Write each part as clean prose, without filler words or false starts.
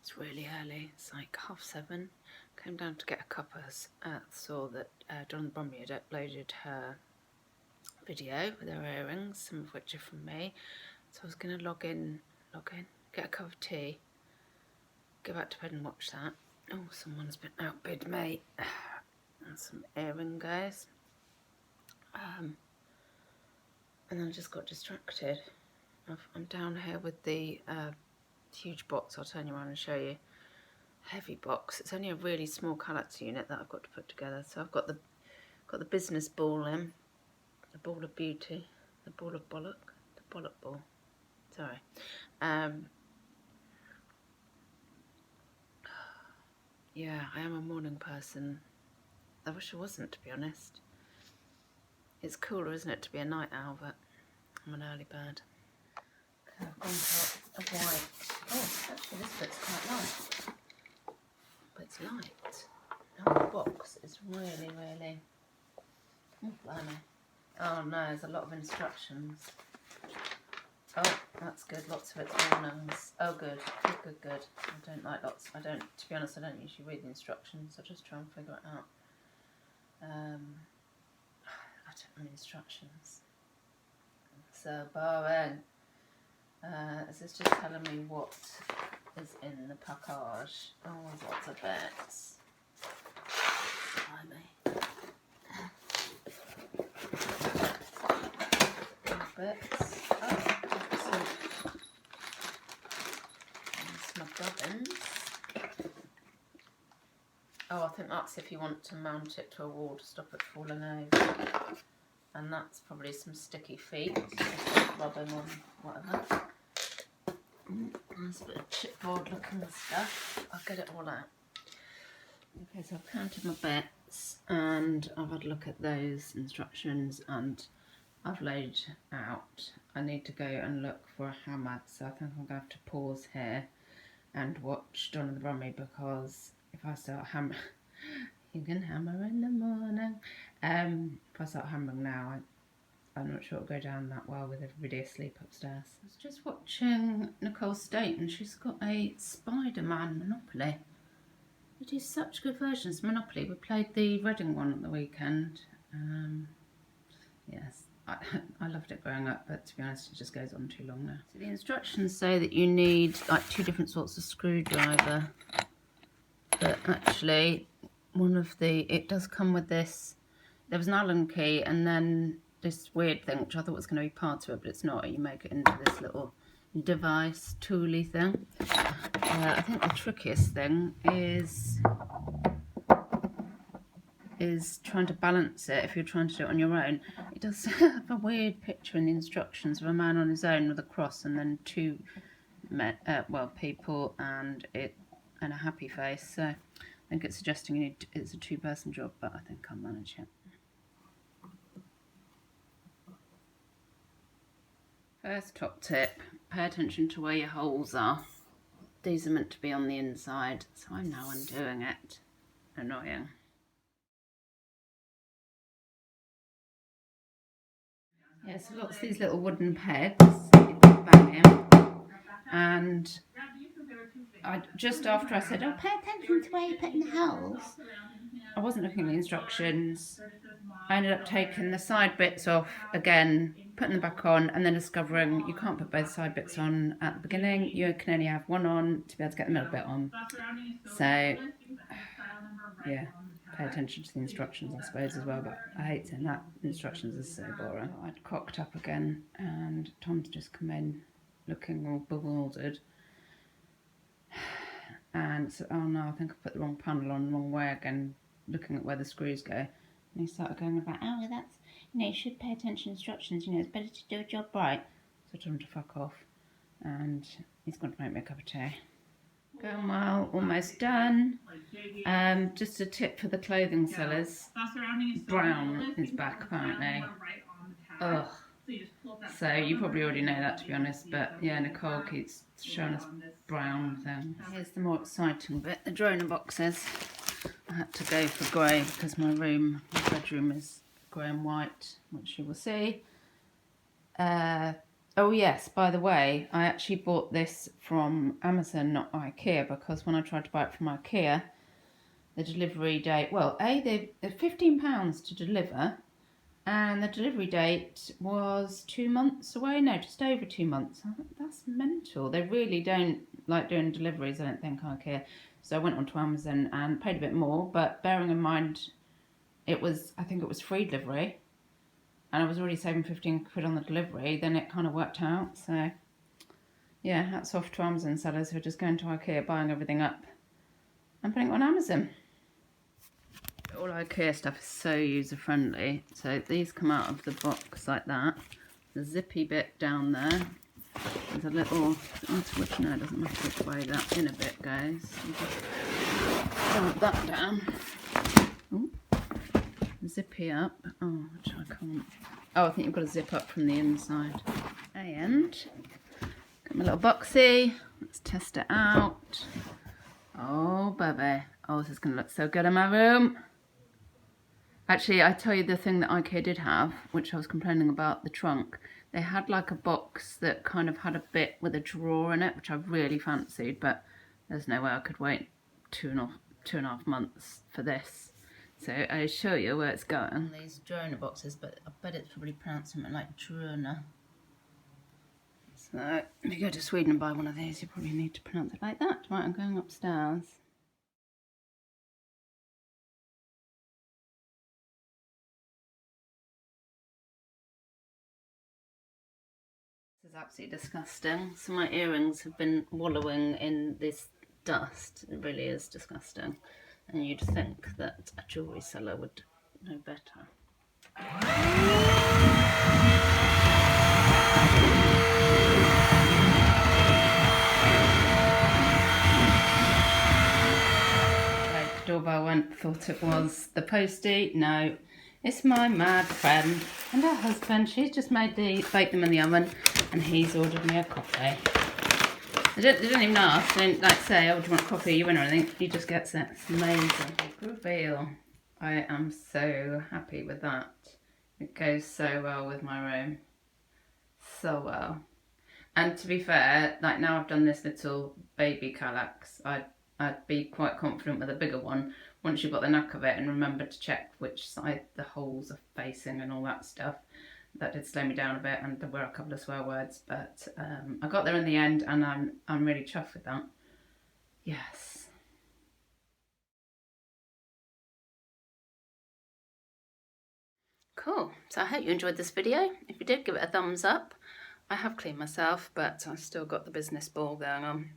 It's really early, it's like 7:30. Came down to get a cuppas. Saw that Dawn Bromley had uploaded her video with her earrings, some of which are from me. So I was going to log in, get a cup of tea, go back to bed and watch that. Oh, someone's been outbid me. And some earring guys. And then I just got distracted. I'm down here with the huge box. I'll turn you around and show you. Heavy box. It's only a really small Kallax unit that I've got to put together. So I've got the business ball in, the ball of beauty, the ball of bollock, the bollock ball. Sorry. Yeah, I am a morning person. I wish I wasn't, to be honest. It's cooler, isn't it, to be a night owl, but I'm an early bird. Okay, I've gone for a white. Oh, actually this bit's quite light. But it's light. Now the box is really, really... Oh, blimey. Oh no, there's a lot of instructions. Oh, that's good. Lots of it's warnings. Oh, good. Good. I don't like lots. To be honest, I don't usually read the instructions. I just try and figure it out. I don't know instructions. So boring. Is this just telling me what is in the package? Oh, there's lots of bits. Blimey. Bits. My bobbins. Oh, I think that's if you want to mount it to a wall to stop it falling over. And that's probably some sticky feet, just rubbing on whatever. There's a bit of chipboard looking stuff. I'll get it all out. Okay, so I've counted my bits and I've had a look at those instructions and I've laid out. I need to go and look for a hammer, so I think I'm going to have to pause here and watch Dawn and the Bromley, because if I start hammering, you can hammer in the morning. If I start hammering now, I'm not sure it'll go down that well with everybody asleep upstairs. I was just watching Nicole State and she's got a Spider-Man Monopoly. They do such good versions of Monopoly. We played the Reading one at the weekend. Yes. I loved it growing up, but to be honest, it just goes on too long now. So the instructions say that you need like 2 different sorts of screwdriver, but actually it does come with this. There was an Allen key and then this weird thing, which I thought was going to be part of it, but it's not. You make it into this little device, tooly thing. I think the trickiest thing is trying to balance it if you're trying to do it on your own. It does have a weird picture in the instructions of a man on his own with a cross and then 2 people and a happy face. So I think it's suggesting it's a 2-person job, but I think I'll manage it. First top tip, pay attention to where your holes are. These are meant to be on the inside, so I'm now undoing it. Annoying. Yeah, so lots of these little wooden pegs you can bang in, and just after I said, oh, pay attention to where you're putting the holes, I wasn't looking at the instructions. I ended up taking the side bits off again, putting them back on, and then discovering you can't put both side bits on at the beginning. You can only have one on to be able to get the middle bit on. So, yeah. Pay attention to the instructions, I suppose, as well, but I hate saying that. Instructions are so boring. I'd cocked up again, and Tom's just come in looking all bewildered. And so, oh no, I think I put the wrong panel on the wrong way again, looking at where the screws go. And he started going about, oh, well, that's, you should pay attention to instructions, it's better to do a job right. So I told him to fuck off, and he's going to make me a cup of tea. Going well, almost done. Just a tip for the clothing sellers. Brown is back apparently. Ugh. So you probably already know that, to be honest, but yeah, Nicole keeps showing us brown things. Here's the more exciting bit, the donor boxes. I had to go for grey because my bedroom is grey and white, which you will see. Oh yes, by the way, I actually bought this from Amazon, not Ikea, because when I tried to buy it from Ikea, the delivery date, well, they're £15 to deliver, and the delivery date was 2 months away. No, just over 2 months. I thought, that's mental. They really don't like doing deliveries, I don't think, Ikea. So I went onto Amazon and paid a bit more, but bearing in mind I think it was free delivery, and I was already saving 15 quid on the delivery, then it kind of worked out. So yeah, hats off to Amazon sellers who are just going to Ikea, buying everything up and putting it on Amazon. All Ikea stuff is so user friendly. So these come out of the box like that. The zippy bit down there. There's a little, which no, it doesn't matter which way that in a bit goes. You just dump that down. Ooh. Zippy up. Oh, which I can't. Oh, I think you've got to zip up from the inside. And got my little boxy. Let's test it out. Oh, baby. Oh, this is going to look so good in my room. Actually, I tell you the thing that Ikea did have, which I was complaining about, the trunk. They had like a box that kind of had a bit with a drawer in it, which I really fancied, but there's no way I could wait two and a half months for this. So I'll show you where it's going. These drona boxes, but I bet it's probably pronounced something like drona. So if you go to Sweden and buy one of these, you probably need to pronounce it like that. Right, I'm going upstairs. This is absolutely disgusting. So my earrings have been wallowing in this dust. It really is disgusting. And you'd think that a jewellery seller would know better. Right, the doorbell went, thought it was the postie. No, it's my mad friend and her husband. She's just baked them in the oven, and he's ordered me a coffee. They don't even ask. They don't like say, oh, do you want coffee? You win or anything. He just gets it. It's amazing. Reveal. I am so happy with that. It goes so well with my room. So well. And to be fair, like now I've done this little baby Kallax, I'd be quite confident with a bigger one once you've got the knack of it and remember to check which side the holes are facing and all that stuff. That did slow me down a bit, and there were a couple of swear words, but I got there in the end, and I'm really chuffed with that. Yes. Cool. So I hope you enjoyed this video. If you did, give it a thumbs up. I have cleaned myself, but I've still got the business ball going on,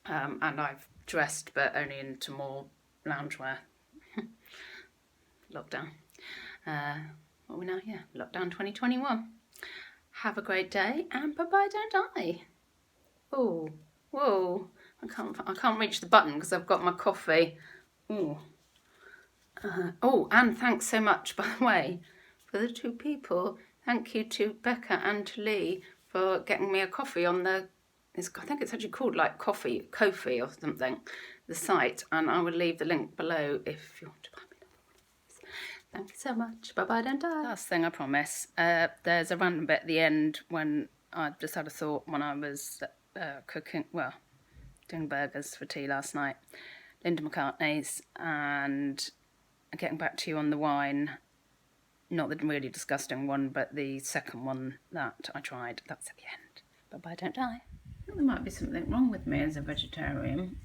and I've dressed, but only into more loungewear. Lockdown. What are we now? Yeah, lockdown 2021. Have a great day, and bye-bye, don't I? Oh, whoa. I can't reach the button because I've got my coffee. Oh. Oh, and thanks so much, by the way, for the 2 people. Thank you to Becca and to Lee for getting me a coffee on the, I think it's actually called like Ko-fi or something, the site, and I will leave the link below if you want to buy me. Thank you so much. Bye-bye, don't die. Last thing, I promise. There's a random bit at the end when I just had a thought when I was doing burgers for tea last night. Linda McCartney's, and getting back to you on the wine. Not the really disgusting one, but the second one that I tried. That's at the end. Bye-bye, don't die. I think there might be something wrong with me as a vegetarian.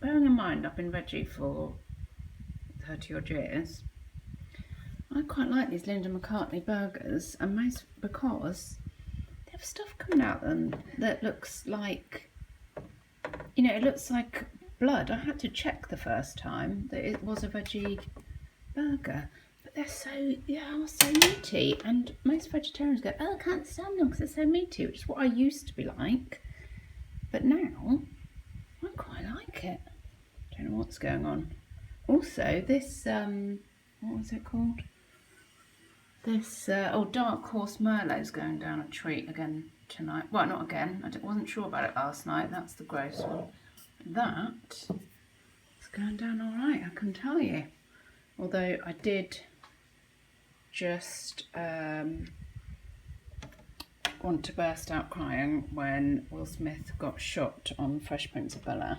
Bearing in mind I've been veggie for 30 odd years. I quite like these Linda McCartney burgers, and most because they have stuff coming out of them that looks like, you know, it looks like blood. I had to check the first time that it was a veggie burger, but they're so meaty, and most vegetarians go, oh, I can't stand them because they're so meaty, which is what I used to be like, but now I quite like it. Don't know what's going on. Also, this what was it called? This Dark Horse Merlot's going down a treat again tonight. Well, not again. I wasn't sure about it last night. That's the gross one. That is going down all right, I can tell you. Although I did just want to burst out crying when Will Smith got shot on Fresh Prince of Bel-Air.